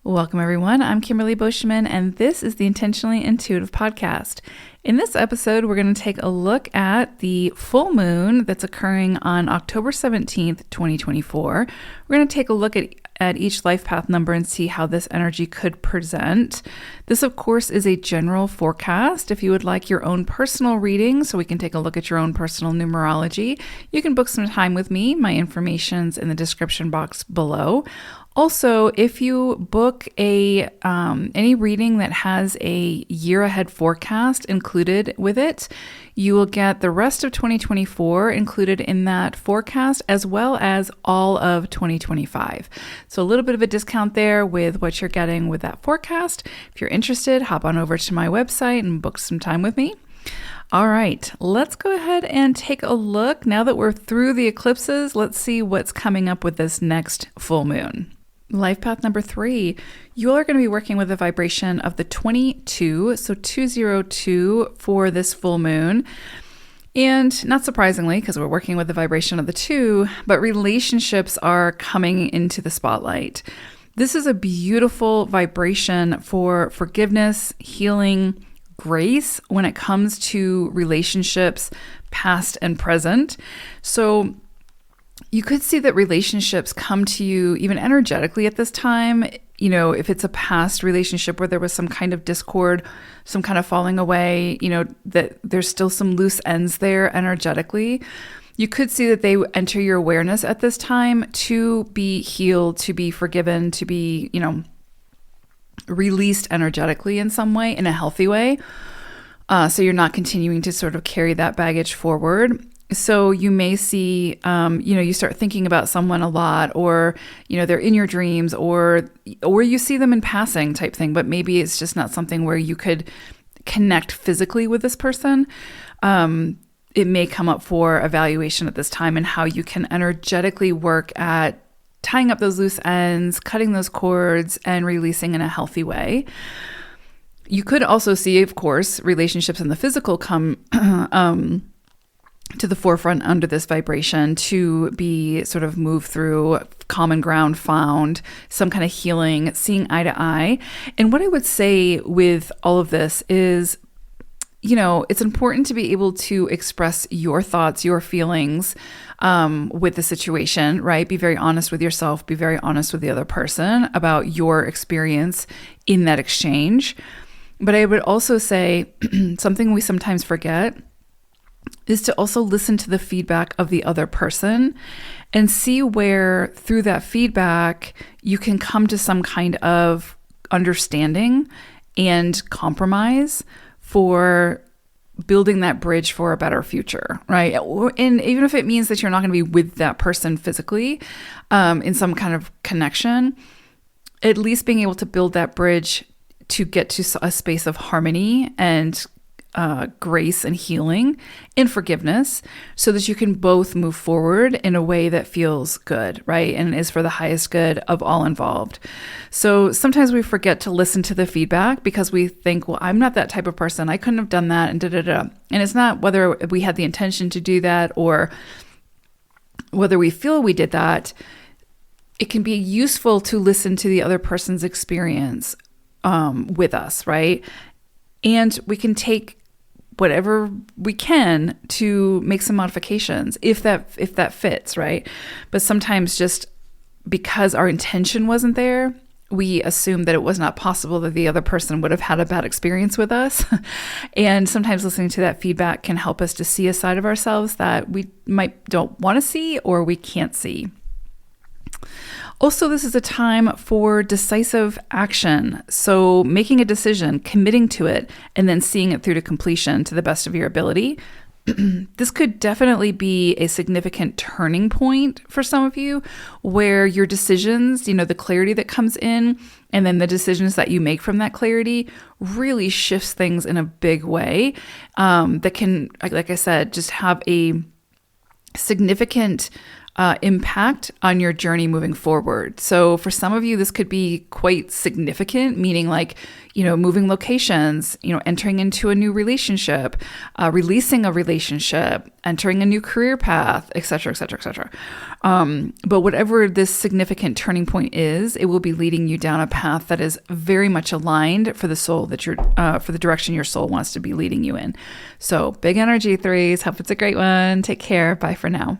Welcome, everyone. I'm Kimberly Boschman, and this is the Intentionally Intuitive Podcast. In this episode, we're going to take a look at the full moon that's occurring on October 17th, 2024. We're going to take a look at each life path number and see how this energy could present. This, of course, is a general forecast. If you would like your own personal reading, so we can take a look at your own personal numerology, you can book some time with me. My information's in the description box below. Also, if you book any reading that has a year ahead forecast included with it, you will get the rest of 2024 included in that forecast, as well as all of 2025. So a little bit of a discount there with what you're getting with that forecast. If you're interested, hop on over to my website and book some time with me. All right, let's go ahead and take a look. Now that we're through the eclipses, let's see what's coming up with this next full moon. Life path number 3, you are going to be working with a vibration of the 22, so 202 for this full moon. And not surprisingly, because we're working with the vibration of the 2, but relationships are coming into the spotlight. This is a beautiful vibration for forgiveness, healing, grace when it comes to relationships, past and present. So you could see that relationships come to you even energetically at this time. You know, if it's a past relationship where there was some kind of discord, some kind of falling away, you know, that there's still some loose ends there energetically. You could see that they enter your awareness at this time to be healed, to be forgiven, to be, you know, released energetically in some way, in a healthy way. So you're not continuing to sort of carry that baggage forward. So you may see, you start thinking about someone a lot, or, they're in your dreams, or you see them in passing type thing, but maybe it's just not something where you could connect physically with this person. It may come up for evaluation at this time and how you can energetically work at tying up those loose ends, cutting those cords, and releasing in a healthy way. You could also see, of course, relationships in the physical come to the forefront under this vibration to be sort of moved through, common ground found, some kind of healing, seeing eye to eye. And what I would say with all of this is, it's important to be able to express your thoughts, your feelings with the situation, right? Be very honest with yourself, be very honest with the other person about your experience in that exchange. But I would also say something we sometimes forget is to also listen to the feedback of the other person and see where through that feedback you can come to some kind of understanding and compromise for building that bridge for a better future, right? And even if it means that you're not going to be with that person physically in some kind of connection, at least being able to build that bridge to get to a space of harmony and grace and healing and forgiveness, so that you can both move forward in a way that feels good, right? And is for the highest good of all involved. So sometimes we forget to listen to the feedback because we think, well, I'm not that type of person. I couldn't have done that, and da-da-da. And it's not whether we had the intention to do that or whether we feel we did that. It can be useful to listen to the other person's experience with us, right? And we can take whatever we can to make some modifications if that fits, right? But sometimes just because our intention wasn't there, we assume that it was not possible that the other person would have had a bad experience with us. And sometimes listening to that feedback can help us to see a side of ourselves that we don't want to see or we can't see. Also, this is a time for decisive action. So making a decision, committing to it, and then seeing it through to completion to the best of your ability. This could definitely be a significant turning point for some of you, where your decisions, the clarity that comes in, and then the decisions that you make from that clarity really shifts things in a big way that can, like I said, just have a significant impact on your journey moving forward. So for some of you, this could be quite significant, meaning like, moving locations, entering into a new relationship, releasing a relationship, entering a new career path, et cetera, et cetera, et cetera. But whatever this significant turning point is, it will be leading you down a path that is very much aligned for the soul that for the direction your soul wants to be leading you in. So big energy, threes. Hope it's a great one. Take care. Bye for now.